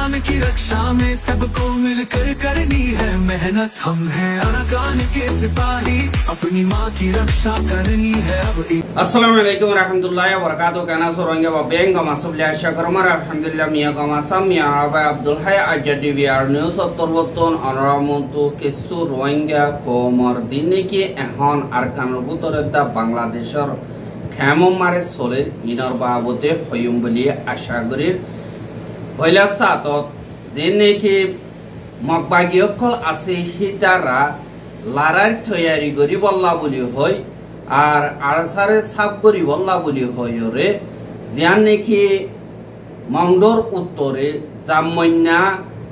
अरकान की रक्षा में सबको मिलकर करनी है मेहनत। हम हैं अरकान के सिपाही, अपनी माँ की रक्षा करनी है अब। अस्सलामु अलैकुम warahmatullahi wabarakatuh। Kana sorongnya wabeng kama sublia syakarmar alhamdulillah miya kama samia aba Abdul Hay ajadi biar news otorboton anramuntu kesu rohingya komor diniki ehon arkan rubutoreda Bangladeshor khemom mare sole inor babote hoyum boli ashagurir hoila satot jeneki mokbagiokol ase hitara larar thoyari gori bolla boli hoy আর আরসারে sub করি বল্লা বলি হয়রে জিয়ান নাকি মংডোর উত্তরে জামন্যা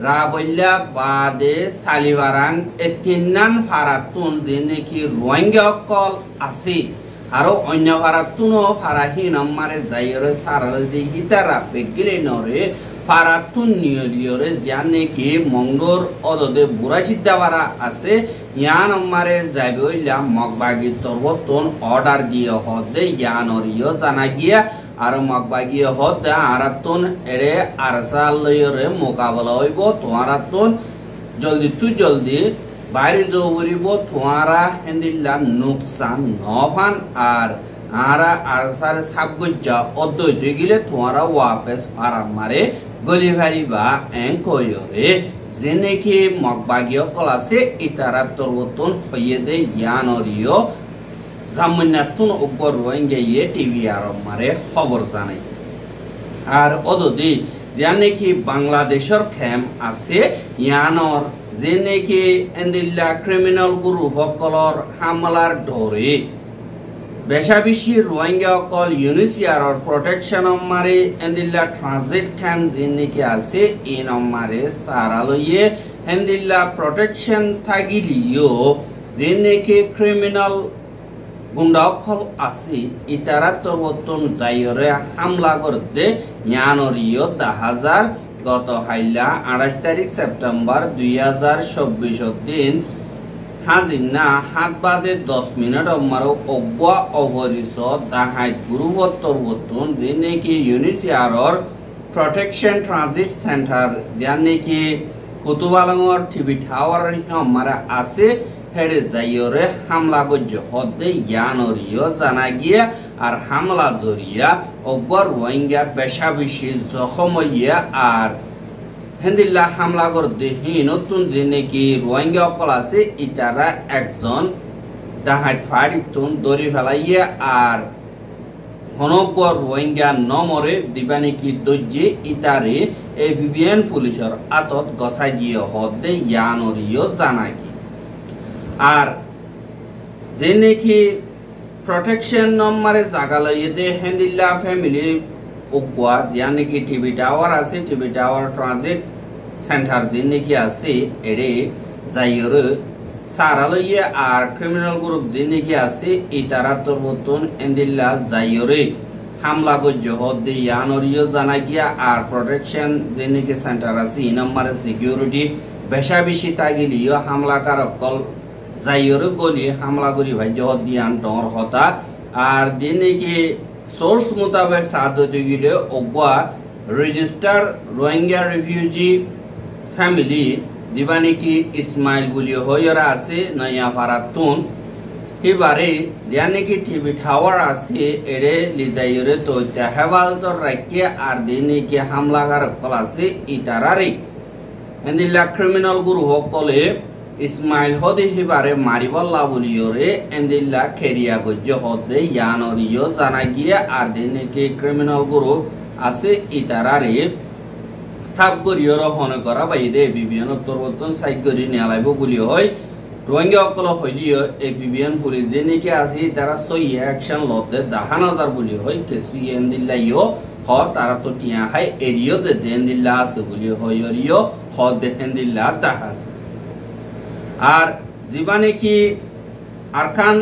রাবল্লা বাদে সালিবারাং এ তিননান ফারাতুন যে নাকি রোহিঙ্গা অকল আছে আর অন্য ফারাতুনও ফারাহীন আমারে যাইরে সারালে দি হিতারা বেগিলে নরে ফারাতুন নিয়লিয়রে জিয়ান নাকি মংডোর অদদে বুড়াচিদ্দা বারা আছে ইয়ান আমারে যাইবে হইলা মগবাগি তরবতন অর্ডার দিয়ে হদে ইয়ানরিও জানা গিয়া আর মগবাগি হদে আরাতুন এরে আরসালয়রে মোকাবেলা হইব তোয়ারাতুন জলদি বাইরে জৌরিব তোয়ারা হেন্দিল্লা নুকসান নফান আর আরা আরসারে সাবগজ্জা অদ্বৈত গিলে তোয়ারা ওয়াপেস ফারাম মারে গলিভারি বা এঙ্কয়রে যেনেকি মগবাগীয় কলাসে ইতারা তরবতন হইয়ে দে ইয়ানরিও জামন্যাতুন উপর রোহিঙ্গা ইয়ে টিভি আরব মারে খবর জানাই আর অদদি যেনেকি বাংলাদেশের খেম আছে ইয়ানর যেনেকি এন্দিল্লা ক্রিমিনাল গ্রুপ সকলর হামলার ধরে বেশাবেশি রোহিঙ্গা অকল ইউনিসিয়ারর প্রটেকশন মারে এন্দিল্লা ট্রানজিট ক্যাম্প যেনেকি আছে ইন মারে সারালয়ে এন্দিল্লা প্রটেকশন থাকিলিও যেনেকি ক্রিমিনাল গুন্ডা অকল আছে ইতারা তরবতন যাইরে হামলা করতে ইয়ানরিও 10,000 গত হাইলা 28 তারিখ সেপ্টেম্বর 2024 দিন হাজিনা হাত বাদে 10 মিনিট আমারও অব্বা অবরিস দাহাই গুরুবত্তর বতন যে নাকি ইউনিসিয়ারর প্রটেকশন ট্রানজিট সেন্টার যা নাকি কুতুবালাঙ্গর টিভি টাওয়ার আমারা আছে হেডে যাইরে হামলা গজ্জ হদে ইয়ানরিও জানা গিয়া আর হামলা জরিয়া অব্বা রোহিঙ্গা বেশাবেশি জখম হইয়া আর হেন্দিল্লা হামলা করতে হি নতুন যে নাকি রোহিঙ্গা অকল আছে ইতারা একজন ডাহাই ফাড়িতুন দড়ি ফেলাইয়া আর হনব্বর রোহিঙ্গা নমরে দিবা নাকি দজ্জে ইতারে এবিবিএন পুলিশের আতত গসাই দিয়ে হদে ইয়ানরিও জানাই আর যে নাকি প্রটেকশন নম্বরে জাগালয়ে দে হেন্দিল্লা ফ্যামিলি উপা यानी कि টিভি টাওয়ার আছে টিভি টাওয়ার ট্রানজিট সেন্টার যিনি কি আছে এরে যাইরে সারালয়ে আর ক্রিমিনাল গ্রুপ যিনি কি আছে ইতারা তরবতন এন্দিল্লা যাইরে হামলা গজ্জ হদে ইয়ানরিও জানা গিয়া আর প্রটেকশন যিনি কি সেন্টার আছে ই নম্বরে সিকিউরিটি বেশাবেশি তাগিলিও হামলাকার অকল যাইরে গলি হামলা করি ভাই জহ দিয়ান ডর হতা আর যিনি কি সোর্স মোতাবেক সাদতে গিলে অব্বা রেজিস্টার রোহিঙ্গা রিফিউজি ফ্যামিলি দিবানি কি ইসমাইল বলি হইরা আছে নয়া ফারাতুন এবারে জানি কি টিভি টাওয়ার আছে এরে লিজাইরে তো হেফাজত রাখিয়ে আর দিনে কি হামলাকার কল আছে ইতারারে এন্দিল্লা ক্রিমিনাল গ্রুপ কলে ইসমাইল হদে হিবারে মারিবল্লা বলিওরে এন্দিল্লা খেরিয়া গজ্জ হদে ইয়ানরিও জানা গিয়া আর দিনে কি ক্রিমিনাল গ্রুপ আছে ইতারারে সাব করিয়র হন করা বাইদে বিবিএন উত্তরবর্তন সাইড করি নেলাইব বলি হয় রোহিঙ্গা অকল হইলিও এই বিবিএন পুলিশ যে নাকি আছে তারা সই অ্যাকশন লতে 10,000 বলি হয় কেসু এন্দিল্লাইও হ তারা তো টিয়া হাই এরিও দে এন্দিল্লা আছে বলি হয় এরিও হ দে এন্দিল্লা 10,000 আর জীবানে কি আরকান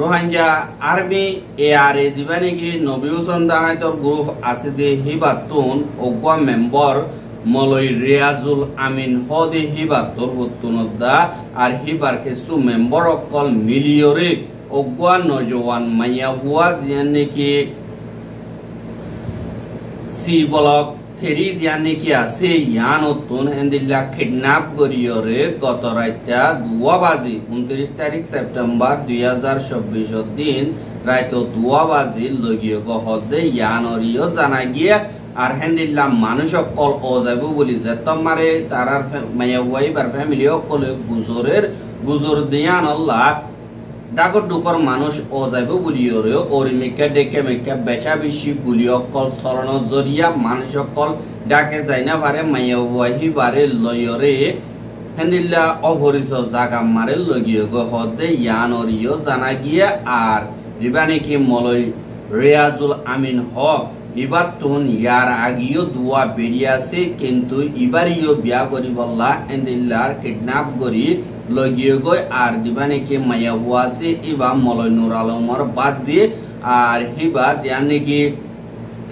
রোহিঙ্গা আর্মি এআরএ জীবানে কি নবী হোসেন দাহাইতর গ্রুপ আছে দে হিবাতুন অগবা মেম্বার মলয় রিয়াজুল আমিন হদে হিবাতর বতুনদা আর হিবার কেসু মেম্বার অকল মিলিয়রে অগবা নজওয়ান মাইয়া হুয়া যেনে কি সি ব্লক থেরি দিয়ানে কি আছে ইয়ান অতুন হেন্দিল্লা কিডন্যাপ করিয়রে গত রাইতা 2 বাজি 29 তারিখ সেপ্টেম্বর 2024 দিন রাইত 2 বাজি লগিয়ে গহদে ইয়ান অরিও জানা গিয়ে আর হেন্দিল্লা মানুষ কল ও যাইব বলি যে তোমারে তারার মায়া ওয়াইবার ফ্যামিলি কলে গুজর দিয়ান আল্লাহ ডাকর ডুকর মানুষ ও যাইব বুলিয়রে ওরিমিকা ডেকে মেকা বেচা বেশি বুলিয় কল চলন জরিয়া মানুষ কল ডাকে যাই না পারে মাইয়া ওয়াহি বারে লয়রে হেন্দিল্লা অভরিস জাগা মারে লগিয়ে গো হদে ইয়ান অরিও জানা গিয়ে আর দিবানে কি মলয় রিয়াজুল আমিন হক এবার তুন ইয়ার আগিও দুয়া বেরিয়ে আছে কিন্তু এবারিও বিয়া করি বললা হেন্দিল্লার কিডন্যাপ করি লগিয়ে গই আর দিবানে কি মায়া হুয়া আছে এবার মলয় নুর আলমর বাদ দিয়ে আর হিবার দিয়া নাকি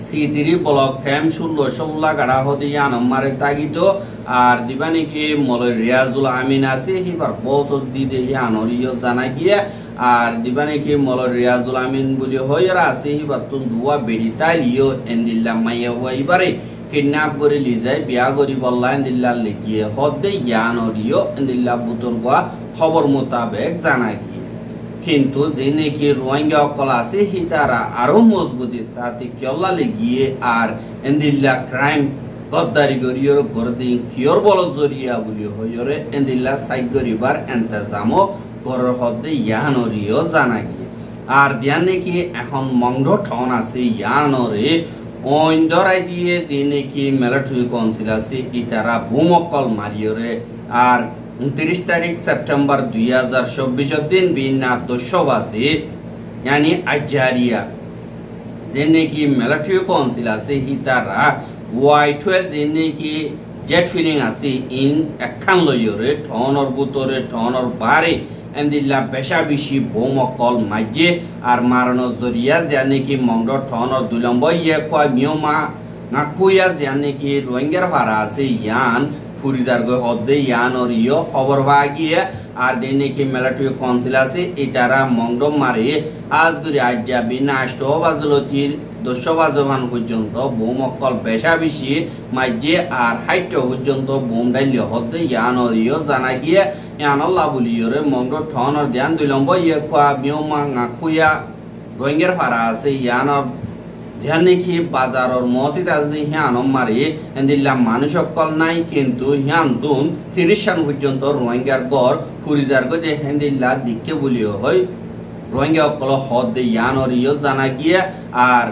সিতিরি ব্লক ক্যাম 16 গাড়া হতে ইয়ানমারে তাগিত আর দিবানে কি মলয় রিয়াজুল আমিন আছে হিবার বছর জিদে ইয়ানরিও জানা গিয়ে আর দিবানে কি মলয় রিয়াজুল আমিন বলি হইরা আছে হিবার তুন দুয়া বেড়ি তাইলিও এন্দিল্লা মায়া হুয়া এবারে কিডন্যাপ করে লি যায় বিয়া করি বললা এন্দিল্লা লিখিয়ে হদে ইয়ানরিও এন্দিল্লা বুতরগা খবর মোতাবেক জানা গিয়ে কিন্তু যে নাকি রোহিঙ্গা অকল আছে হিতারা আরো মজবুতি সাথে কেল্লা লেগিয়ে আর এন্দিল্লা ক্রাইম গদ্দারি করিয়র গরদিন কিয়র বল জরিয়া বলি হইরে এন্দিল্লা সাইড করিবার ইন্তজামও করর হদে ইয়ানরিও জানা গিয়ে আর দিয়া নাকি এখন মংড ঠন আছে ইয়ানরে ওইন্দরাই দিয়ে যে নাকি মিলিটারি কাউন্সিল আছে ইতারা বুমকল মারিয়রে আর 29 তারিখ সেপ্টেম্বর 2024 দিন বিনা 200 বাজে यानी আজারিয়া যে নাকি মিলিটারি কাউন্সিল আছে হিতারা Y12 যে নাকি জেট ফিলিং আছে ইন একখান লইরে ঠনর বুতরে ঠনর বারে এন্দিল্লা বেশা বেশি বোমকল মাঝে আর মারানো জরিয়া যে নাকি মংড ঠনর দুলম্ব ইয়ে কয় মিয়মা নাকুয়া যে নাকি রোহিঙ্গার ভাড়া আছে ইয়ান ফুরিদার গো হদে ইয়ানরিও খবর ভাগিয়ে আর দিনে কি মিলিটারি কাউন্সিল আছে ইতারা মংড মারে আজ দুই আজ্জা বিনা 8 বাজলতির 200 বাজমান পর্যন্ত বোমকল বেশা বেশি মাঝে আর 60 পর্যন্ত বোম ডাইলে হদে ইয়ানরিও জানা গিয়ে ইয়ানল্লাহ বলিয়রে মংড ঠনর ধ্যান দুলম্ব ইয়ে খোয়া মিয়মা নাকুয়া রোহিঙ্গার ভাড়া আছে ইয়ানর ধ্যান নাকি বাজারর মসজিদ আছে হিয়ানম মারি এন্দিল্লা মানুষ অকল নাই কিন্তু হিয়ান তুন 30 সাল পর্যন্ত রোহিঙ্গার গড় ফুরিজার গো যে হেন্দিল্লা দিকে বলিও হয় রোহিঙ্গা অকল হদে ইয়ানরিও জানা গিয়ে আর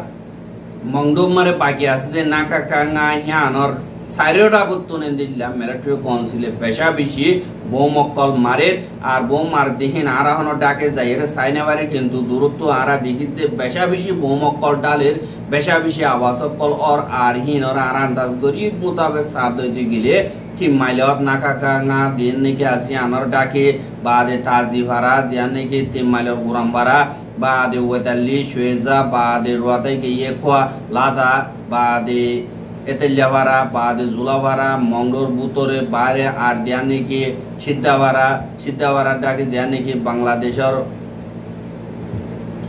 মংডম মারে বাকি আছে যে নাকা কাঙ্গা হিয়ানর সাইরোডা গুতুন এন্দিল্লা মিলিটারি কাউন্সিলে পেশা বেশি বোমকল মারে আর বোম মার দিহিন আরাহন ডাকে যাইরে সাইনাবারে কিন্তু দূরত্ব আরা দিকিতে বেশা বেশি বোমকল ডালের বেশা বেশি আওয়াজকল और আর হিনর আর আন্দাজ করি মোতাবেক সাদ হইতে গেলে কি মাইলত নাকাকা না দিন নাকি আসি আনর ডাকে বাদে তাজি ভাড়া দিয়ান নাকি 3 মাইলের পুরাম ভাড়া বাদে ওয়েতালি শুয়েজা বাদে রোয়াতাই কে ইয়ে খোয়া লাদা বাদে এতেলিয়াভাড়া বাদে জুলাভাড়া মংডোর বুতরে বাইরে আর দিয়া নাকি সিদ্ধাভাড়া ডাকে দিয়া নাকি বাংলাদেশের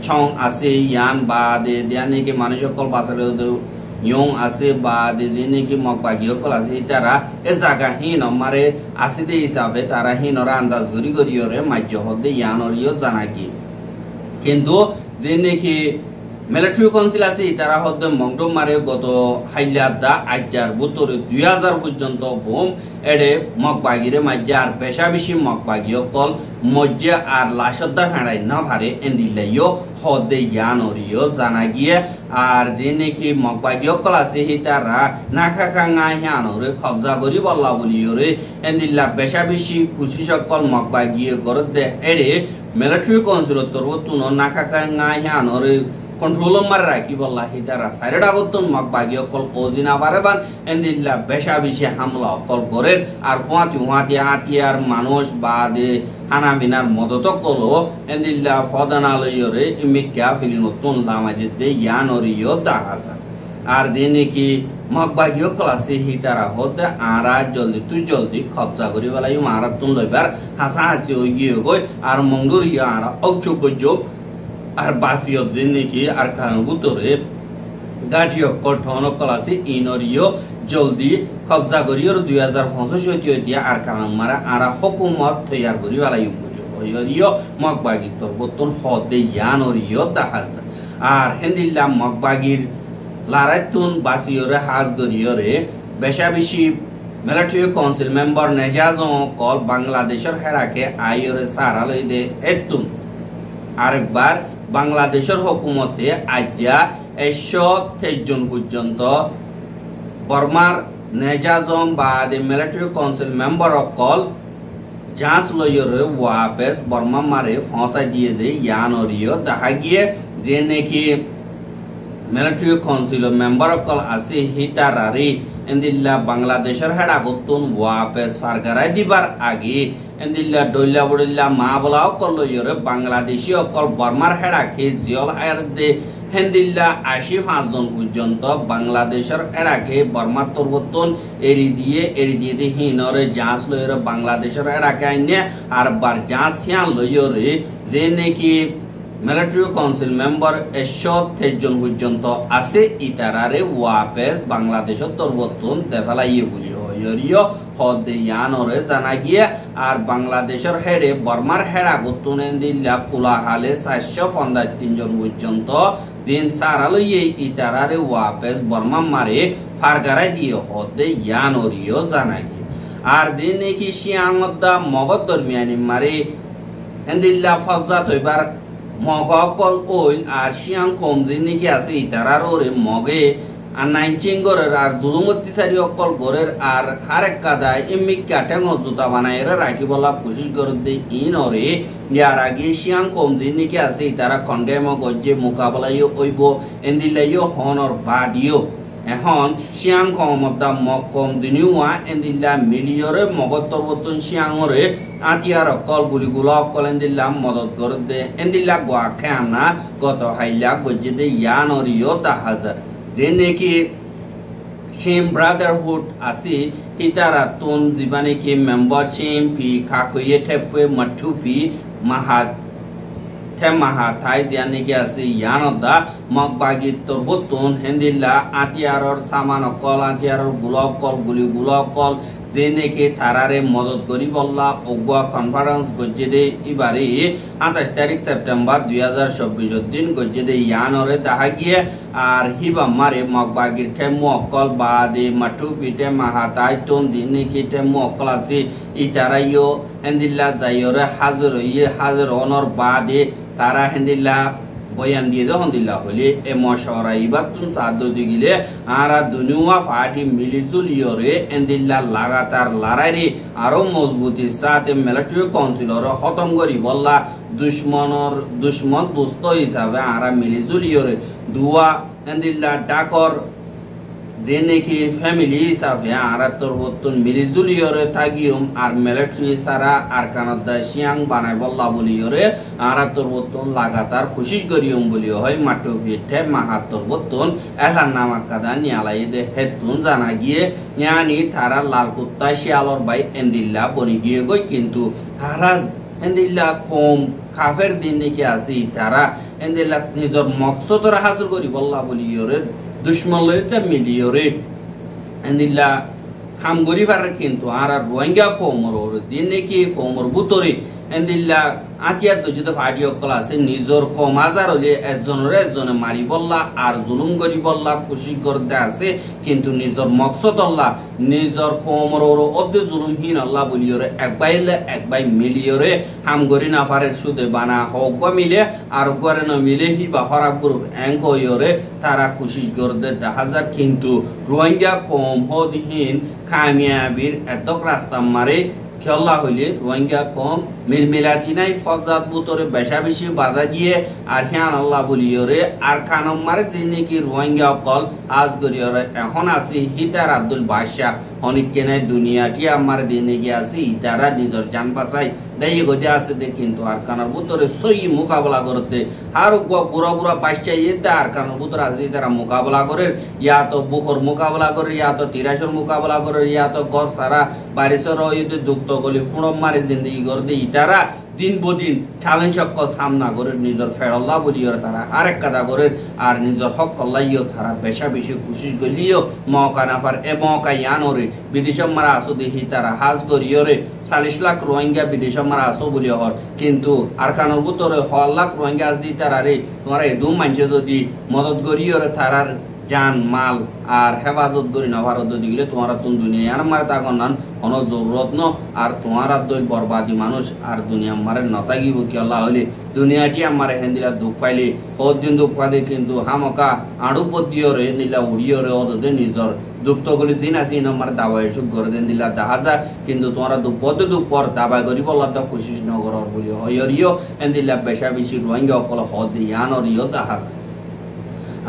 ছং আছে ইয়ান বাদে দিয়া নাকি মানুষ সকল বাসারে ইয়ং আছে বাদে দিয়া নাকি মকবাগি সকল আছে তারা এ জায়গা হিন মারে আসিদে হিসাবে তারা হিনরা আন্দাজ করি করিয়রে মাজ্য হদে ইয়ানরিও জানা কি কিন্তু যে নাকি মিলিটারি কাউন্সিল আছে তারা হদে মংডম মারে গত হাইলাদা আজ্জার বুতরে 2000 পর্যন্ত বোম এডে মকবাগিরে মাজ্জা আর বেশা বেশি মকবাগিও কল মজ্জা আর লাশদ্দা ফাড়াই না ভারে এন্দিলাইও হদে ইয়ানরিও জানা গিয়ে আর যে নাকি মকবাগিও কল আছে তারা নাখা কাঙ্গা হিয়ানরে কবজা করি বল্লা বলিওরে এন্দিল্লা বেশা বেশি খুশি সকল মকবাগিয়ে গরদে এডে মিলিটারি কাউন্সিল তরবতুন নাখা কাঙ্গা হিয়ানরে कंट्रोल मार राखी बल्ला हितारा साइडा गतन मक बागी अकल कोजिना बारेबान एंदिल्ला बेशा बिशे हामला अकल करे আর হুয়াতি হাতিয়ার মানুষ বাদে হানা বিনার মদত কলো এন্দিল্লা ফদানালয়রে ইমিকা ফিলিনতুন লামাজেতে ইয়ানরিও দাহাজা আর দিনে কি মক বাगी অকল আছে হিতারা হতে আরা জলদি কবজা করি বলাই মারাতুন লইবার হাসা হাসি হই গিয়ে গই আর মংদুরিয়া আর অকচুকজো আর বাসিয়ত যে নাকি আর খান বুতরে গাঠিও কঠনকল আছে ইনরিও জলদি কবজা করিও 2065 হইতিয়া আর কারণ মারা আরা হুকুমত তৈয়ার করি বালাইম হইরিও মগবাগি তরবতন হদে ইয়ানরিও দাহাজা আর হেন্দিল্লা মগবাগির লারাতুন বাসিওরে হাজ গরিওরে বেশা বেশি মিলিটারি কাউন্সিল মেম্বার নেজাজো কল বাংলাদেশের হেরাকে আইরে সারা লই দে এতুন আরেকবার বাংলাদেশের হুকুমতে আজ্ঞা 123 জন পর্যন্ত বর্মার নেজাজম বা দে মিলিটারি কাউন্সিল মেম্বার কল যাচ লইরে ওয়াপেস বর্মা মারে ফাঁসা দিয়ে দে ইয়ানরিও দেখা গিয়ে যে নাকি মিলিটারি কাউন্সিল মেম্বার কল আছে হিতারারি এন্দিল্লা বাংলাদেশের হেডা গতুন ওয়াপেস ফারগারাই দিবার আগে এন্দিল্লা দইলা বড়িল্লা মা বলাও কল লইরে বাংলাদেশি অকল বর্মার হেডাকে জিয়ল হায়ার দে হেন্দিল্লা 85 জন পর্যন্ত বাংলাদেশের এরাকে বর্মা তরবতন এরি দিয়ে হিনরে যাচ লইরে বাংলাদেশের এরাকে আইনে আর বার যাচ সিয়ান লইরে যে নাকি মিলিটারি কাউন্সিল মেম্বার 123 জন পর্যন্ত আছে ইতারারে ওয়াপেস বাংলাদেশের তরবতন দেফালাইয়ে বলি হইরিও হদে ইয়ানরে জানা গিয়ে আর বাংলাদেশের হেডে বর্মার হেডা গতুন এন্দিল্লা কুলাহালে 453 জন পর্যন্ত দিন সারা লইয়ে ইতারারে ওয়াপেস বর্মা মারে ফারগারাই দিয়ে হদে ইয়ানরিও জানা গিয়ে আর দিন নাকি শিয়াংদা মগদ দরমিয়ানি মারে এন্দিল্লা ফজা তৈবার মগকল ওইল আর শিয়াং কমজি নাকি আছে ইতারার ওরে মগে আর 19 গরের আর দুলুমতি সারি অকল গরের আর হারেক কাদায় ইমিক কাটেং জুতা বানাই রাখি বলা কোশিশ করে দে ইনরে ইয়ার আগে শিয়াং কমজি নাকি আছে ইতারা খন্ডে মগজে মোকাবেলায় ওইব এন্দিলাইও হনর বাডিও এখন শিয়াং কমদা মকম দিনিওয়া এন্দিল্লা মিলিয়রে মগতর বতন শিয়াংরে আতিয়ার অকল গুলিগুলো অকল এন্দিল্লা মদত করে দে এন্দিল্লা গোয়া খেয়ানা গত হাইলা গজে দে ইয়ানরিও দাহাজার যে নাকি সেম ব্রাদারহুড আছে ইতারা তুন জীবানে কি মেম্বার চেম্পি খাকুয়ে ঠেপে মঠুপি মাহাত মাহা থাই দিয়া নাকি আছে ইয়ানদা মগবাগি তরবতন হেন্দিল্লা আতিয়ারর সামান অকল আতিয়ারর গুলক কল গুলি গুলক কল যে নাকি তারারে মদত করি বললা অগুয়া কনফারেন্স গজ্জে দে এবারে 28 তারিখ সেপ্টেম্বর 2024 দিন গজ্জে দে ইয়ানরে দেখা গিয়ে আর হিবা মারে মগবাগির ঠেমু অকল বা দে মাঠু পিটে মাহাতাই তোন দিন নাকি ঠেমু অকল আছে ইটারাইও হেন্দিল্লা যাইরে হাজির অনর বাদে তারা হেন্দিল্লা বয়ান দিয়ে হন্দিল্লা হলে এ মশরা ইবাতুন সাদ্দ দিগিলে আরা দুনিয়া ফাটি মিলিজুলিয়রে এন্দিল্লা লাগাতার লড়াইরে আরো মজবুতির সাথে মিলিটারি কাউন্সিলর খতম করি বললা দুশ্মন দোস্ত হিসাবে আরা মিলিজুলিয়রে দুয়া এন্দিল্লা ডাকর যে নাকি ফ্যামিলি হিসাবে আরা তরবতন মিলিজুলিয়রে থাকিম আর মিলিটারি সারা আর কানদা শিয়াং বানাই বল্লা বলিয়রে আরা তরবতন লাগাতার কোশিশ করিম বলি হয় মাটো পিঠে মাহা তরবতন এলার নামার কাদা নিয়ালাই দে হেতুন জানা গিয়ে ইয়ানি তারা লাল কুত্তা শিয়ালর বাই এন্দিল্লা বনি গিয়ে গই কিন্তু তারা এন্দিল্লা কম কাফের দিন নাকি আছে তারা এন্দিল্লা নিজের মকসদর হাসিল করি বল্লা বলিয়রে দুশ্মন লইতে মিলিয়রে এন্দিল্লা হাম গরিবার কিন্তু আর রোহিঙ্গা কোমর দিন নাকি কোমর বুতরে এন্দিল্লা আতিয়ার তো যদি ফাড়ি অকল আছে নিজর কম হাজার হলে একজনে মারি বললা আর জুলুম করি বললা খুশি করতে আছে কিন্তু নিজর মকসদ আল্লাহ নিজর কোমর অর্ধে জুলুমহীন আল্লাহ বলিয়রে একবাই মিলিয়রে হাম গরি না পারে সুদে বানা হোক বা মিলে আর গরে না মিলে হি বা হরাব গ্রুপ এঙ্ক হইরে তারা খুশি করতে দেখা যায় কিন্তু রোহিঙ্গা কম হদহীন কামিয়াবির এত রাস্তা মারে খেলা হইলে রোহিঙ্গা কম মিলমিলাতি নাই ফজাত বুতরে বেশা বেশি বাধা দিয়ে আর হ্যান আল্লাহ বলিয়রে আর খানম মারে যে নাকি রোহিঙ্গা অকল আজ গরিয়রে এখন আছে হিতার আব্দুল বাদশাহ অনেক কেনাই দুনিয়াটি আমার দিনে গিয়ে আছে ইতারা নিজের জান বাঁচাই দেই গজে আছে দে কিন্তু আর কানার বুতরে সই মোকাবেলা করতে আর বুড়া বাদশাহ ইতে আর কানার বুতরে আছে তারা মোকাবেলা করে ইয়া তো বুখর মোকাবেলা করে ইয়া তো তিরাশর মোকাবেলা করে ইয়া তো গছ সারা বারিশর হইতে দুঃখ গলি ফুড়ম মারে জিন্দগি করতে ইতারা দিন বদিন চ্যালেঞ্জ সকল সামনা করে নিজের ফেরল্লা বলিও তারা আরেক কাদা করে আর নিজের হক কল্লাইও তারা বেশা বেশি খুশি গলিও মৌকা নাফার এ মৌকা ইয়ানোরে বিদেশ মারা আসো দেখি তারা হাজ করিও রে 40 লাখ রোহিঙ্গা বিদেশ মারা আসো বলি হর কিন্তু আর কানোর ভিতরে 1 লাখ রোহিঙ্গা আজ দি তারা রে তোমার এদুম মানছে যদি মদত করিও রে তারার জান মাল আর হেফাজত করি না ভারত দিলে তোমার তুন দুনিয়া আর মারে তা গন্ধান কোনো জরুরত ন আর তোমার দই বরবাদি মানুষ আর দুনিয়া মারে নতাগিব কি আল্লাহ হইলে দুনিয়াটি আমার হেন্দিলা দুঃখ পাইলে কতদিন দুঃখ পাইলে কিন্তু হামকা আড়ু পদিও রে নিলা উড়িও রে ওদের নিজর দুঃখ তো গলি চিন আসি আমার দাবাই সুখ করে দেন দিলা দেখা যায় কিন্তু তোমরা দুঃখ পর দাবাই করি বললা তো খুশি নগর বলি হইরিও এন্দিলা বেশা বেশি রোহিঙ্গা অকল হদ ইয়ানরিও দেখা যায়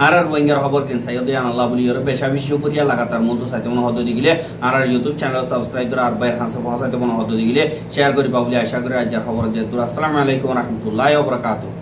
আর রোহিঙ্গার খবর কেন সাইয়দ ইয়ান আল্লাহ বলি আর বেশা বেশি করিয়া লাগাতার মতো সাইতে মনে হদ দিলে আর ইউটিউব চ্যানেল সাবস্ক্রাইব করে আর বাইর হাসে পৌঁছাইতে মনে হদ দিলে শেয়ার করি পাবলি আশা করি আজকের খবর যেহেতু আসসালামু আলাইকুম ওয়া রাহমাতুল্লাহি ওয়া বারাকাতুহু।